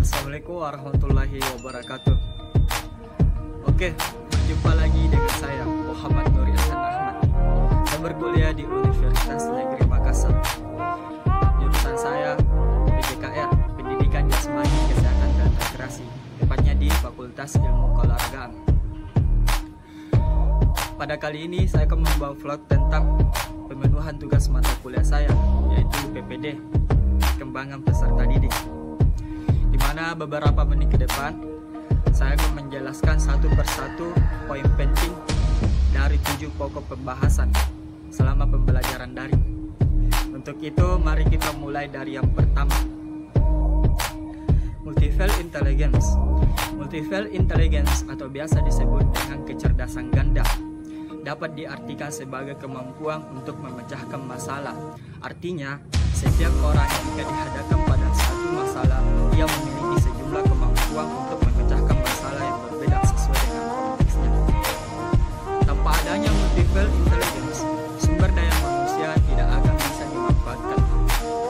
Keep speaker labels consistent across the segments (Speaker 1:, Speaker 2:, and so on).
Speaker 1: Assalamualaikum warahmatullahi wabarakatuh. Oke, berjumpa lagi dengan saya Muhammad Nuri Hasan Ahmad. Saya berkuliah di Universitas Negeri Makassar. Jurusan saya PJKR, Pendidikan Jasmani, Kesehatan dan Rekreasi, tepatnya di Fakultas Ilmu Keolahragaan. Pada kali ini saya akan membawa vlog tentang pemenuhan tugas mata kuliah saya, yaitu PPD, Perkembangan Peserta Didik. Di mana beberapa menit ke depan saya akan menjelaskan satu persatu poin penting dari 7 pokok pembahasan selama pembelajaran daring. Untuk itu, mari kita mulai dari yang pertama. Multiple intelligence. Multiple intelligence atau biasa disebut dengan kecerdasan ganda dapat diartikan sebagai kemampuan untuk memecahkan masalah. Artinya, setiap orang jika dihadapkan pada satu masalah, ia memiliki sejumlah kemampuan untuk memecahkan masalah yang berbeda sesuai dengan konteksnya. Tanpa adanya multiple intelligence, sumber daya manusia tidak akan bisa dimanfaatkan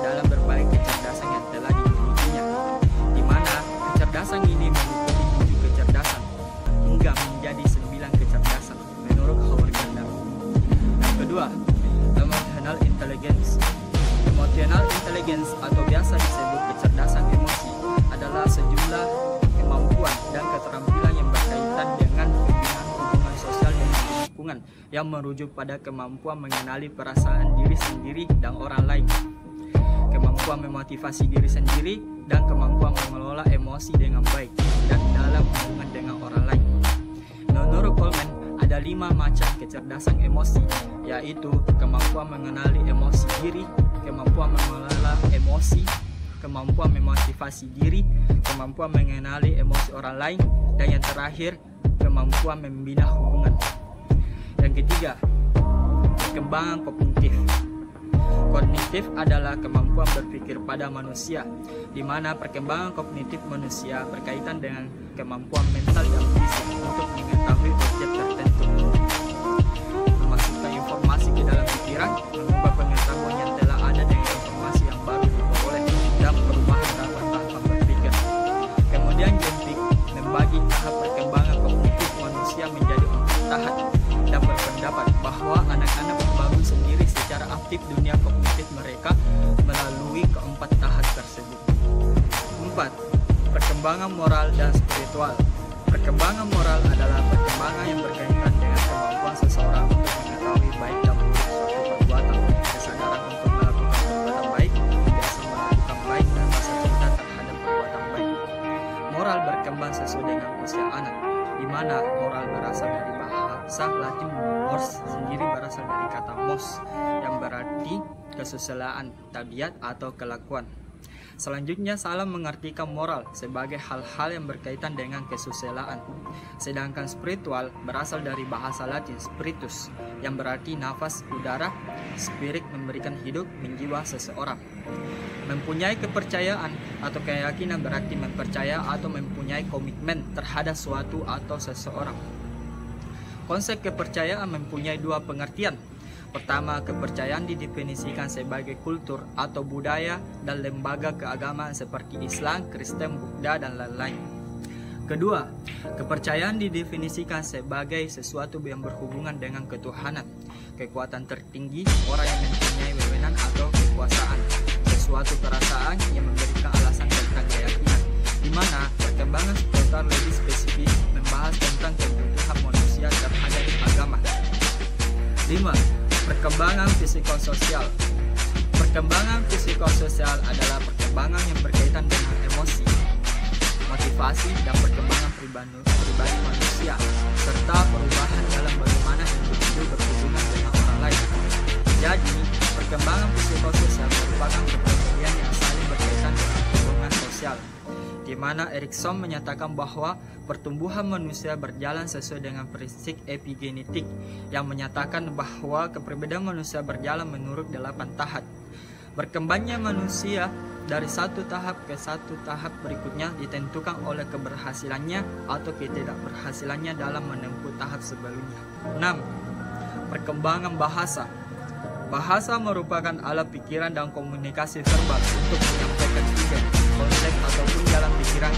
Speaker 1: dalam berbagai kecerdasan yang telah dimilikinya, di mana kecerdasan ini meliputi 7 kecerdasan hingga menjadi 9 kecerdasan menurut Howard Gardner. Yang kedua, emotional intelligence. Emotional intelligence atau biasa disebut kecerdasan emosi adalah sejumlah kemampuan dan keterampilan yang berkaitan dengan pembinaan hubungan sosial dan lingkungan yang merujuk pada kemampuan mengenali perasaan diri sendiri dan orang lain, kemampuan memotivasi diri sendiri, dan kemampuan mengelola emosi dengan baik dan dalam hubungan dengan orang lain. Menurut Coleman, ada 5 macam kecerdasan emosi, yaitu kemampuan mengenali emosi diri, kemampuan mengelola emosi, kemampuan memotivasi diri, kemampuan mengenali emosi orang lain, dan yang terakhir, kemampuan membina hubungan. Yang ketiga, perkembangan kognitif. Kognitif adalah kemampuan berpikir pada manusia, di mana perkembangan kognitif manusia berkaitan dengan kemampuan mental dan fisik untuk mengetahui objek tertentu, memasukkan informasi ke dalam pikiran, mengubah pengetahuan yang telah ada dengan informasi yang baru diperoleh, dan perubahan dalam tahapan berpikir. Kemudian Jentik membagi tahap perkembangan kognitif manusia menjadi 4 tahap dan berpendapat bahwa anak-anak membangun sendiri secara aktif dunia kognitif mereka melalui keempat tahap tersebut. 4. Perkembangan moral dan spiritual. Perkembangan moral adalah perkembangan yang berkaitan dengan kemampuan seseorang untuk mengetahui baik dan buruk suatu perbuatan, kesadaran untuk melakukan perbuatan baik, biasa melakukan baik, dan rasa cinta terhadap perbuatan baik. Moral berkembang sesuai dengan usia anak, di mana moral berasal dari bahasa Latin mors, sendiri berasal dari kata mos yang berarti kesusilaan, tabiat atau kelakuan. Selanjutnya, Salam mengartikan moral sebagai hal-hal yang berkaitan dengan kesusilaan. Sedangkan spiritual berasal dari bahasa Latin spiritus yang berarti nafas, udara, spirit memberikan hidup, menjiwa seseorang. Mempunyai kepercayaan atau keyakinan berarti mempercaya atau mempunyai komitmen terhadap suatu atau seseorang. Konsep kepercayaan mempunyai 2 pengertian. Pertama, kepercayaan didefinisikan sebagai kultur atau budaya dan lembaga keagamaan seperti Islam, Kristen, Buddha, dan lain-lain. Kedua, kepercayaan didefinisikan sebagai sesuatu yang berhubungan dengan ketuhanan, kekuatan tertinggi, orang yang mempunyai wewenang atau kekuasaan, sesuatu perasaan yang memberikan alasan tentang keyakinan, di mana perkembangan spiritual lebih spesifik membahas tentang kebutuhan manusia terhadap agama. 5. Perkembangan psikososial. Perkembangan psikososial adalah perkembangan yang berkaitan dengan emosi, motivasi, dan perkembangan pribadi manusia, serta perubahan dalam bagaimana individu berhubungan dengan orang lain. Jadi, perkembangan psikososial merupakan kepribadian yang saling berkaitan dengan hubungan sosial, di mana Erikson menyatakan bahwa pertumbuhan manusia berjalan sesuai dengan prinsip epigenetik yang menyatakan bahwa kepribadian manusia berjalan menurut 8 tahap. Berkembangnya manusia dari satu tahap ke satu tahap berikutnya ditentukan oleh keberhasilannya atau ketidakberhasilannya dalam menempuh tahap sebelumnya. 6. Perkembangan bahasa. Bahasa merupakan alat pikiran dan komunikasi verbal untuk menyampaikan ide, konsep ataupun jalan pikiran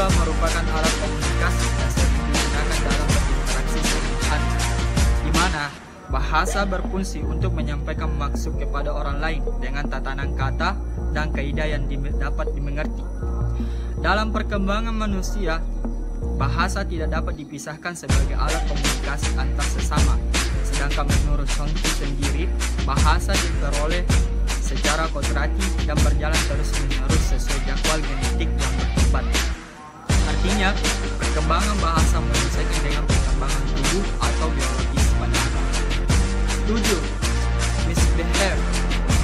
Speaker 1: juga merupakan alat komunikasi yang sering digunakan dalam berinteraksi sehari-hari, di mana bahasa berfungsi untuk menyampaikan maksud kepada orang lain dengan tatanan kata dan kaidah yang dapat dimengerti. Dalam perkembangan manusia, bahasa tidak dapat dipisahkan sebagai alat komunikasi antar sesama. Sedangkan menurut Chomsky sendiri, bahasa diperoleh secara kodrati dan berjalan terus-menerus sesuai jadwal genetik yang berkembang. Artinya, perkembangan bahasa menyesuaikan dengan perkembangan tubuh atau biologis manusia. 7.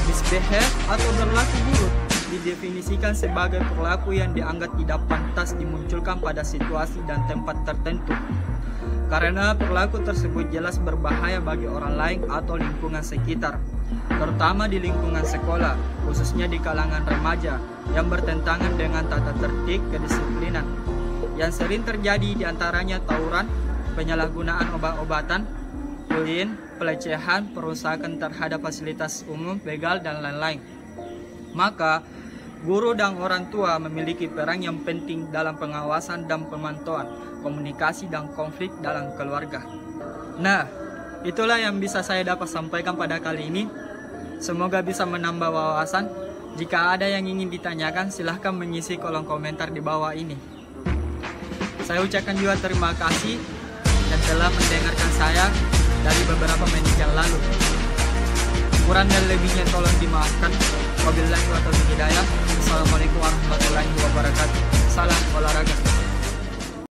Speaker 1: Misbehave atau berlaku buruk didefinisikan sebagai perilaku yang dianggap tidak pantas dimunculkan pada situasi dan tempat tertentu, karena perilaku tersebut jelas berbahaya bagi orang lain atau lingkungan sekitar, terutama di lingkungan sekolah, khususnya di kalangan remaja, yang bertentangan dengan tata tertib kedisiplinan. Yang sering terjadi diantaranya tawuran, penyalahgunaan obat-obatan, bullying, pelecehan, perusakan terhadap fasilitas umum, begal, dan lain-lain. Maka, guru dan orang tua memiliki peran yang penting dalam pengawasan dan pemantauan, komunikasi dan konflik dalam keluarga. Nah, itulah yang bisa saya dapat sampaikan pada kali ini. Semoga bisa menambah wawasan. Jika ada yang ingin ditanyakan, silahkan mengisi kolom komentar di bawah ini. Saya ucapkan juga terima kasih dan telah mendengarkan saya dari beberapa menit yang lalu. Kurang dan lebihnya tolong dimaafkan. Wabillahi wa taufiq hidayah. Assalamualaikum warahmatullahi wabarakatuh. Salam olahraga.